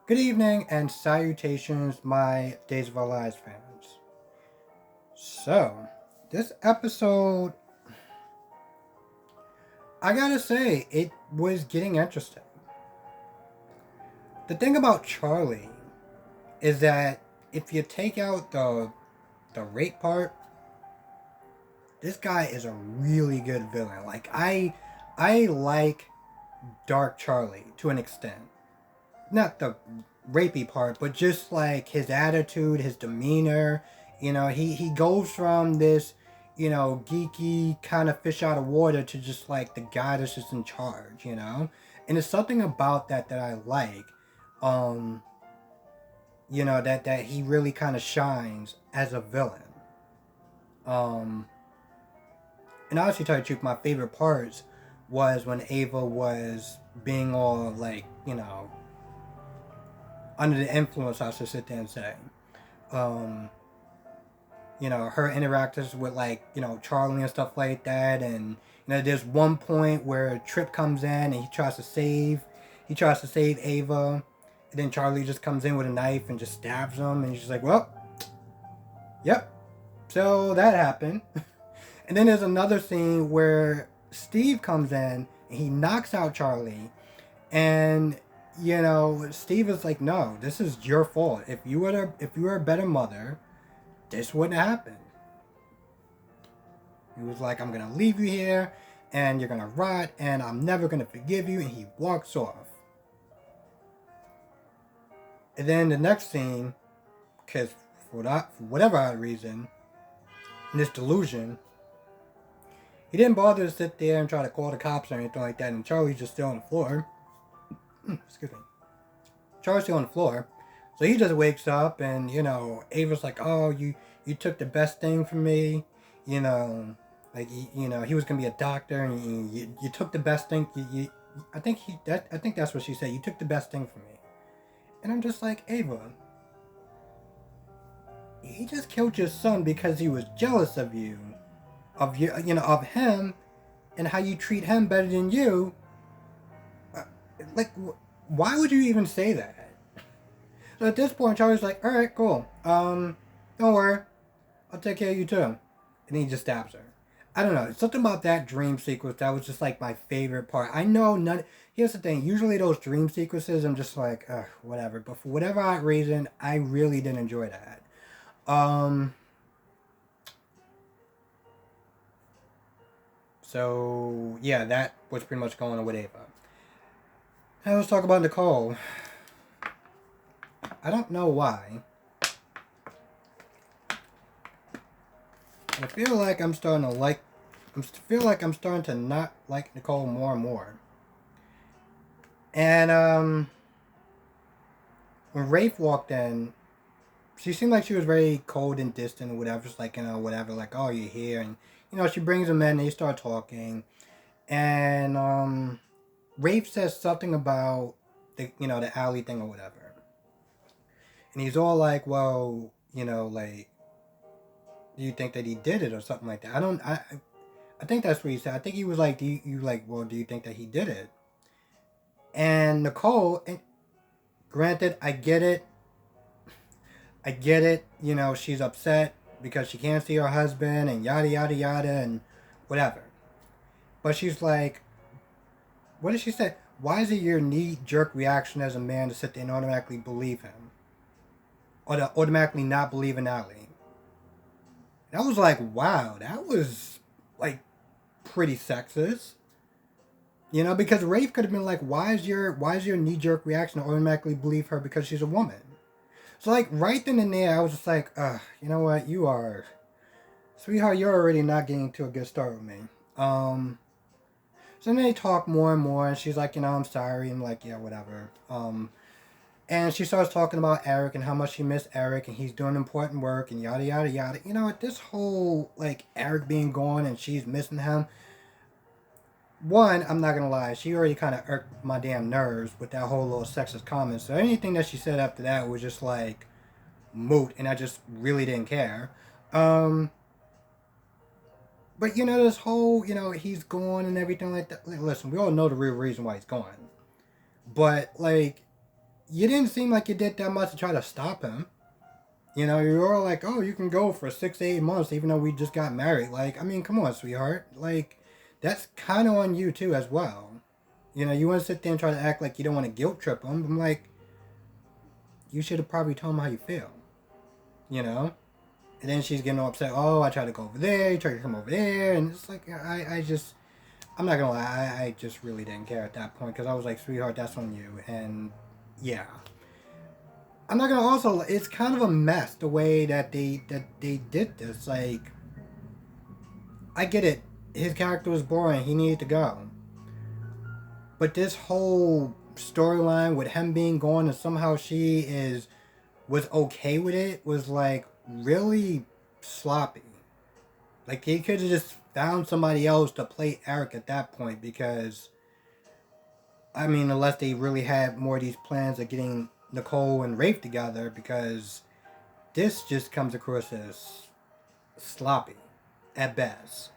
Good evening and salutations, my Days of Our Lives fans. So, this episode, I gotta say, it was getting interesting. The thing about Charlie is that if you take out the rape part, this guy is a really good villain. I like Dark Charlie to an extent. Not the rapey part, but just like his attitude, his demeanor. He goes from this, geeky kind of fish out of water to just like the guy that's just in charge. And there's something about that I like. Um, that he really kind of shines as a villain. Um, and honestly, tell you the truth, my favorite parts was when Ava was being all like, under the influence, I should sit there and say. Um, her interactions with like, Charlie and stuff like that. And, there's one point where Trip comes in and he tries to save Ava. And then Charlie just comes in with a knife and just stabs him. And he's just like, well, yep. So that happened. And then there's another scene where Steve comes in and he knocks out Charlie. And Steve is like, no, this is your fault. If you were a better mother, this wouldn't happen. He was like, I'm gonna leave you here, and you're gonna rot, and I'm never gonna forgive you. And he walks off. And then the next scene, because for whatever odd reason, in this delusion, he didn't bother to sit there and try to call the cops or anything like that. And Charlie's just still on the floor. Excuse me. Charlie's still on the floor. So he just wakes up and, Ava's like, oh, you took the best thing from me. You know, like, he was going to be a doctor and you took the best thing. I think that's what she said. You took the best thing from me. And I'm just like, Ava, he just killed your son because he was jealous of you, of him and how you treat him better than you. Uh, like, why would you even say that? So at this point, Charlie's like, all right, cool. Don't worry. I'll take care of you too. And then he just stabs her. I don't know. Something about that dream sequence that was just like my favorite part. I know none. Here's the thing. Usually those dream sequences, I'm just like, whatever. But for whatever odd reason, I really didn't enjoy that. Um. So yeah, that was pretty much going on with Ava. Now let's talk about Nicole. I don't know why. I feel like I'm starting to like. I feel like I'm starting to not like Nicole more and more. And when Rafe walked in, she seemed like she was very cold and distant or whatever. Just like, whatever, like, oh, you're here. And, she brings him in and they start talking. And Rafe says something about the alley thing or whatever. And he's all like, well, like, do you think that he did it or something like that? I think that's what he said. I think he was like, well, do you think that he did it? And Nicole, and granted, I get it. I get it. She's upset because she can't see her husband and yada yada yada and whatever. But she's like, what did she say? Why is it your knee jerk reaction as a man to sit there and automatically believe him? Or to automatically not believe in Ali? And I was like, wow, that was like pretty sexist. Because Rafe could have been like, why is your knee jerk reaction to automatically believe her because she's a woman? So like right then and there, I was just like, you know what, you are, sweetheart, you're already not getting to a good start with me. So then they talk more and more, and she's like, I'm sorry, and like, yeah, whatever. And she starts talking about Eric and how much she missed Eric, and he's doing important work, and yada yada yada. This whole like Eric being gone and she's missing him. One, I'm not gonna lie, she already kind of irked my damn nerves with that whole little sexist comment. So anything that she said after that was just like moot, and I just really didn't care. Um, but this whole, he's gone and everything like that. Listen, we all know the real reason why he's gone. But like, you didn't seem like you did that much to try to stop him. You know, you were like, oh, you can go for 6 to 8 months, even though we just got married. Like, I mean, come on, sweetheart. Like, that's kind of on you too, as well. You know, you want to sit there and try to act like you don't want to guilt trip him. I'm like, you should have probably told him how you feel. You know. And then she's getting all upset. Oh, I tried to go over there. You tried to come over there, and it's like I'm not gonna lie. I just really didn't care at that point because I was like, sweetheart, that's on you. And yeah, I'm not gonna also. It's kind of a mess the way that they did this. Like, I get it. His character was boring. He needed to go. But this whole storyline with him being gone and somehow she is was okay with it was like really sloppy. Like he could have just found somebody else to play Eric at that point because I mean unless they really had more of these plans of getting Nicole and Rafe together because this just comes across as sloppy at best.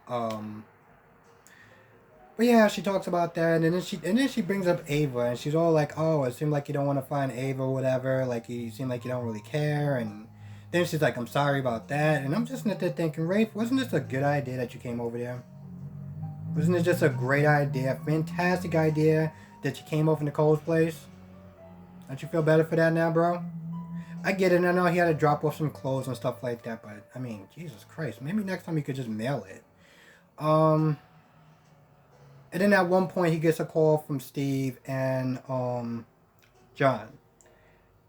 But yeah, she talks about that, and then she brings up Ava, and she's all like, "Oh, it seemed like you don't want to find Ava, or whatever. Like you seem like you don't really care." And then she's like, "I'm sorry about that." And I'm just sitting there thinking, Rafe, wasn't this a good idea that you came over there? Wasn't it just a great idea, fantastic idea that you came over to Nicole's place? Don't you feel better for that now, bro? I get it. I know he had to drop off some clothes and stuff like that, but I mean, Jesus Christ, maybe next time you could just mail it. Um, and then at one point he gets a call from Steve and John.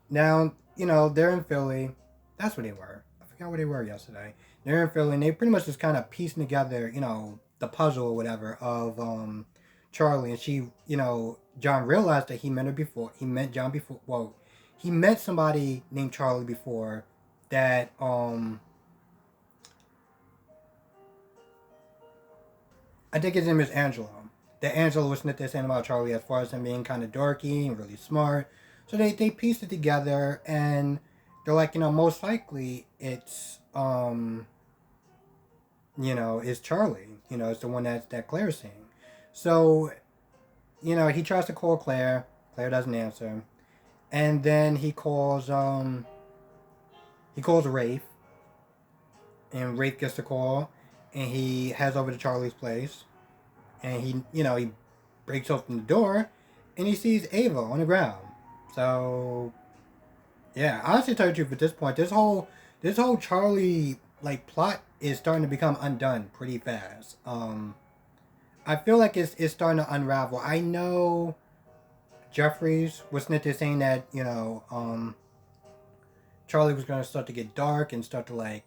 Now, you know, they're in Philly. That's where they were. I forgot where they were yesterday. They're in Philly and they pretty much just kind of piecing together, you know, the puzzle or whatever of Charlie. And she, you know, John realized that he met her before. He met John before. Well, he met somebody named Charlie before that I think his name is Angelo. That Angelo was not there saying about Charlie as far as him being kind of dorky and really smart. So they pieced it together and they're like, you know, most likely it's you know, is Charlie. You know, it's the one that Claire's seeing. So, you know, he tries to call Claire. Claire doesn't answer. And then he calls Rafe and Rafe gets the call and he heads over to Charlie's place and he breaks open the door and he sees Ava on the ground. So yeah, honestly, to tell you the truth, at this point, this whole Charlie like plot is starting to become undone pretty fast. I feel like it's starting to unravel. I know Jeffries was snitty saying that Charlie was going to start to get dark and start to like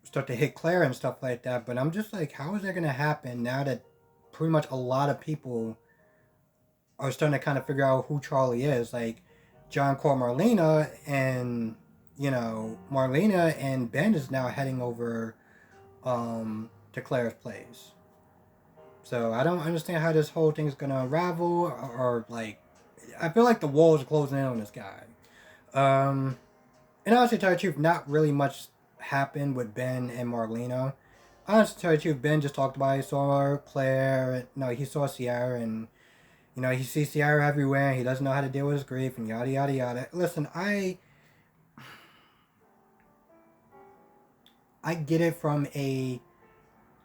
start to hit Claire and stuff like that. But I'm just like, how is that going to happen now that pretty much a lot of people are starting to kind of figure out who Charlie is? Like, John called Marlena, and Marlena and Ben is now heading over to Claire's place. So I don't understand how this whole thing is gonna unravel, or like, I feel like the walls are closing in on this guy. Um, and honestly, to tell you the truth, not really much happened with Ben and Marlena. Honestly, to tell you the truth, Ben just talked about he saw Claire. No, he saw Sierra, and he sees Sierra everywhere. He doesn't know how to deal with his grief, and yada yada yada. Listen, I get it from a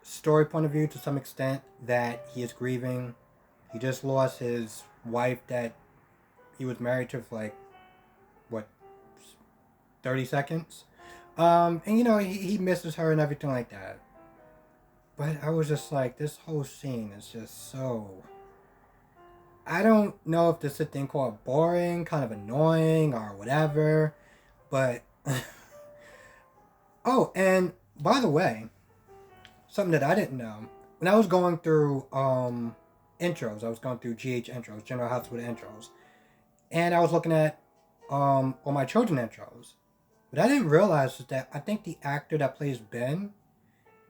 story point of view to some extent that he is grieving. He just lost his wife that he was married to for like what 30 seconds. And he misses her and everything like that. But I was just like, this whole scene is just so, I don't know if to sit there and call it boring, kind of annoying, or whatever. But oh, and by the way, something that I didn't know, when I was going through intros, I was going through GH intros, General Hospital intros, and I was looking at all my children intros. What I didn't realize is that I think the actor that plays Ben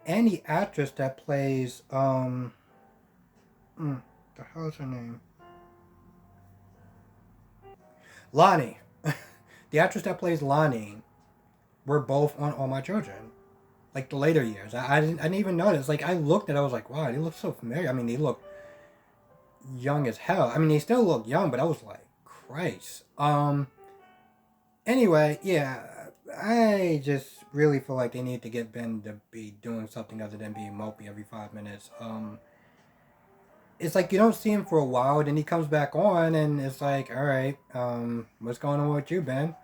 and the actress that plays the hell's her name? Lonnie. The actress that plays Lonnie were both on All My Children. Like the later years. I didn't even notice. Like I looked at it, I was like, wow, they look so familiar. I mean, young as hell. I mean, they still look young, but I was like, Christ. Anyway, yeah, I just really feel like they need to get Ben to be doing something other than being mopey every 5 minutes. It's like you don't see him for a while, then he comes back on, and it's like, all right, what's going on with you, Ben?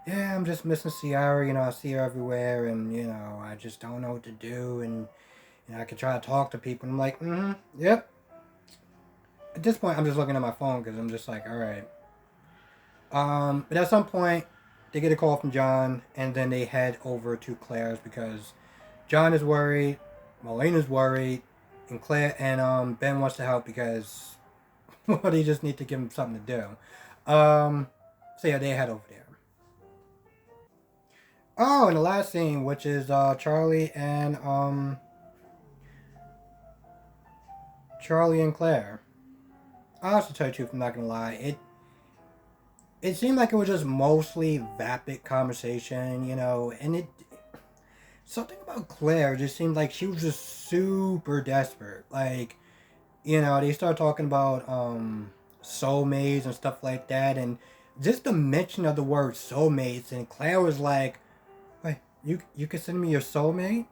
Yeah, I'm just missing Ciara. I see her everywhere, and I just don't know what to do, and I can try to talk to people. And I'm like, yep. At this point, I'm just looking at my phone because I'm just like, all right. But at some point, they get a call from John, and then they head over to Claire's because John is worried, Marlena's worried, and Claire and Ben wants to help because well, they just need to give him something to do. So yeah, they head over there. Oh, and the last scene, which is Charlie and Claire. I have to tell you the truth, I'm not gonna lie. It seemed like it was just mostly vapid conversation, and it something about Claire just seemed like she was just super desperate. Like, they start talking about soulmates and stuff like that, and just the mention of the word soulmates, and Claire was like, "Wait, you consider me your soulmate?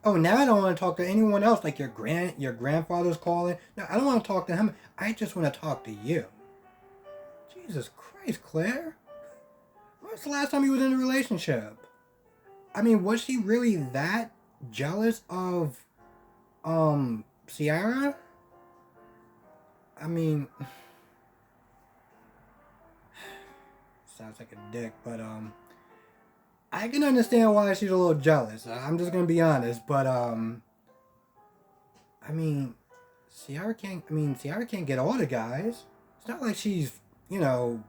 Oh, now I don't want to talk to anyone else. Like your grandfather's calling. No, I don't want to talk to him. I just want to talk to you." Jesus Christ, Claire. When's the last time you was in a relationship? I mean, was she really that jealous of Ciara? I mean, sounds like a dick, but I can understand why she's a little jealous. I'm just gonna be honest, but I mean, Ciara can't get all the guys. It's not like she's, like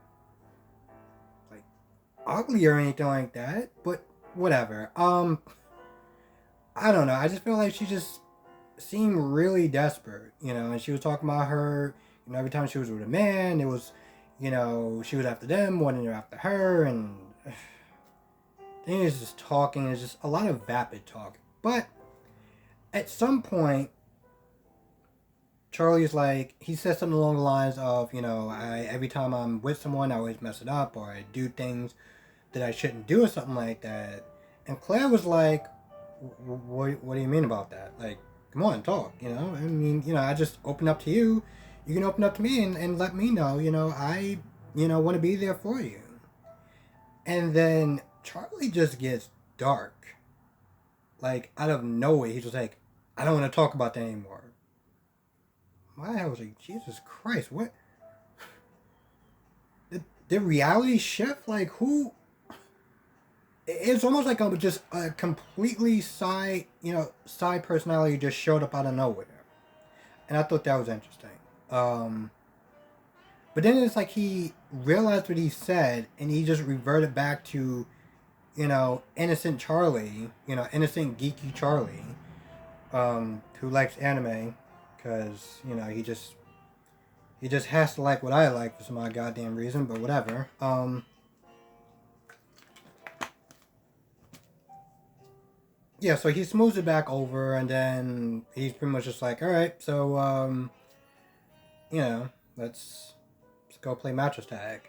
ugly or anything like that, but whatever. I don't know. I just feel like she just seemed really desperate, and she was talking about her, every time she was with a man, it was, she was after them more than they're after her, and then it's just talking, it's just a lot of vapid talk. But at some point, Charlie's like, he says something along the lines of, every time I'm with someone, I always mess it up, or I do things that I shouldn't do, or something like that. And Claire was like, what do you mean about that? Like, come on, talk, I mean, I just open up to you. You can open up to me and let me know, I, want to be there for you. And then Charlie just gets dark. Like, out of nowhere, he's just like, I don't want to talk about that anymore. I was like, Jesus Christ, what? Did reality shift? Like, who? It's almost like just a completely side personality just showed up out of nowhere. And I thought that was interesting. But then it's like he realized what he said and he just reverted back to, innocent Charlie, innocent geeky Charlie, who likes anime because, he just has to like what I like for some odd goddamn reason, but whatever. Yeah, so he smooths it back over, and then he's pretty much just like, all right, so, let's go play mattress tag.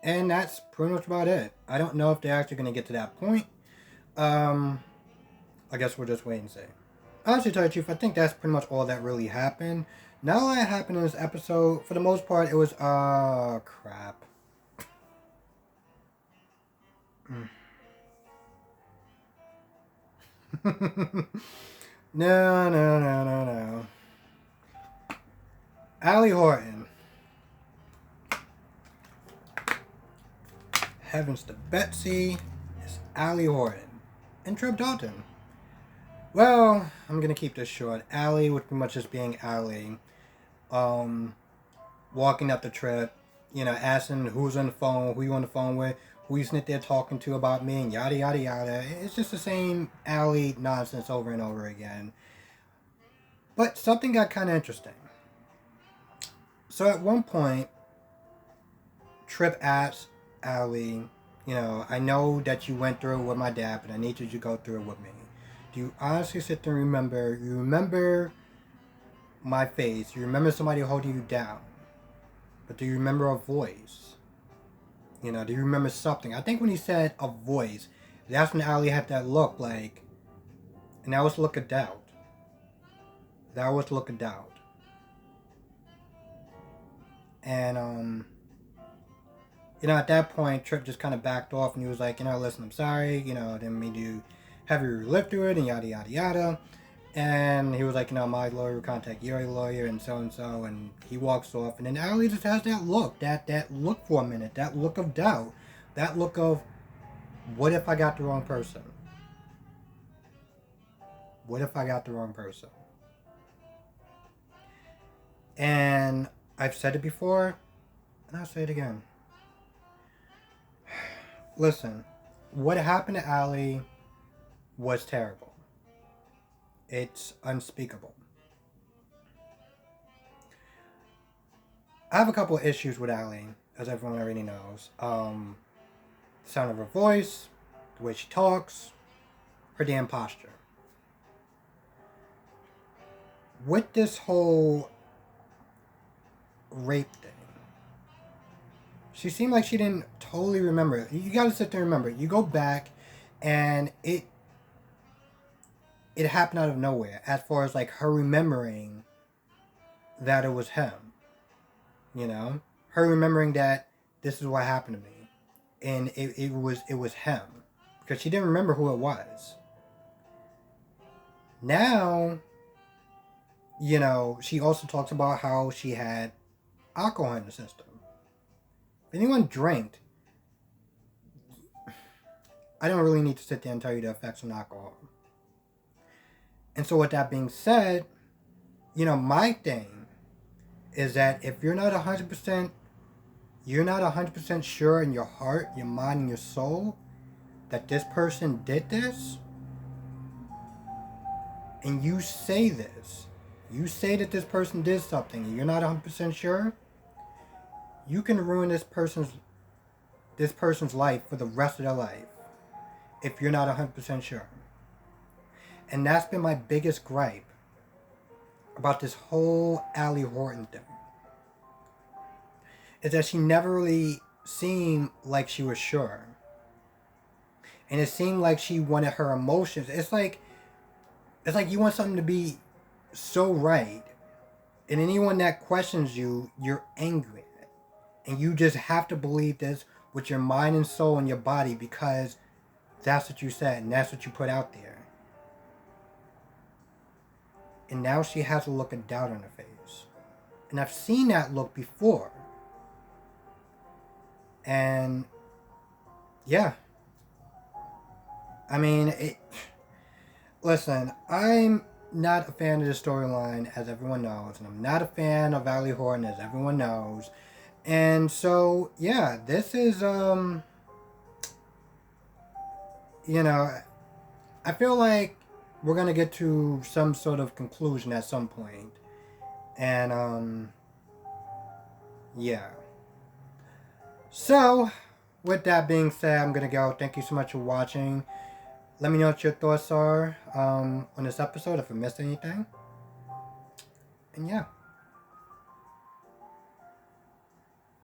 And that's pretty much about it. I don't know if they're actually going to get to that point. I guess we'll just wait and see. Honestly, to tell you the truth, I think that's pretty much all that really happened. Not a lot happened in this episode. For the most part, it was, crap. No. Allie Horton. Heavens to Betsy. It's Allie Horton. And Trip Dalton. Well, I'm gonna keep this short. Allie would pretty much just being Allie. Walking up the trip, asking who's on the phone, who you on the phone with, who you sitting there talking to about me, and yada yada yada. It's just the same Allie nonsense over and over again. But something got kind of interesting. So at one point, Trip asks Allie, I know that you went through it with my dad, but I need you to go through it with me. Do you honestly sit there and remember? You remember my face. You remember somebody holding you down. But do you remember a voice? You know, do you remember something? I think when he said a voice, that's when Ali had that look like, and that was the look of doubt. That was the look of doubt. And, you know, at that point, Trip just kind of backed off and he was like, you know, listen, I'm sorry, you know, I didn't mean to have you live through it and yada, yada, yada. And he was like, you know, my lawyer will contact your lawyer and so, and he walks off. And then Ali just has that look, that look for a minute, that look of doubt, that look of, what if I got the wrong person? What if I got the wrong person? And I've said it before, and I'll say it again. Listen, what happened to Ali was terrible. It's unspeakable. I have a couple of issues with Ali, as everyone already knows. The sound of her voice, the way she talks, her damn posture. With this whole rape thing, she seemed like she didn't totally remember it. You gotta sit there and remember. You go back, and it happened out of nowhere. As far as like her remembering that it was him, you know, her remembering that this is what happened to me, and it was him, because she didn't remember who it was. Now, you know, she also talks about how she had alcohol in the system. If anyone drank, I don't really need to sit there and tell you the effects of alcohol. And so with that being said, you know, my thing is that if you're not 100%, you're not 100% sure in your heart, your mind, and your soul that this person did this, and you say this, you say that this person did something, and you're not 100% sure, you can ruin this person's life for the rest of their life if you're not 100% sure. And that's been my biggest gripe about this whole Ali Horton thing, is that she never really seemed like she was sure. And it seemed like she wanted her emotions. It's like you want something to be so right, and anyone that questions you, you're angry at. And you just have to believe this with your mind and soul and your body, because that's what you said and that's what you put out there. And now she has a look of doubt on her face. And I've seen that look before. And yeah. I mean, listen, I'm not a fan of the storyline, as everyone knows. And I'm not a fan of Ali Horton, as everyone knows. And so, yeah, this is, you know, I feel like we're going to get to some sort of conclusion at some point. And, yeah. So, with that being said, I'm going to go. Thank you so much for watching. Let me know what your thoughts are on this episode, if I missed anything. And yeah.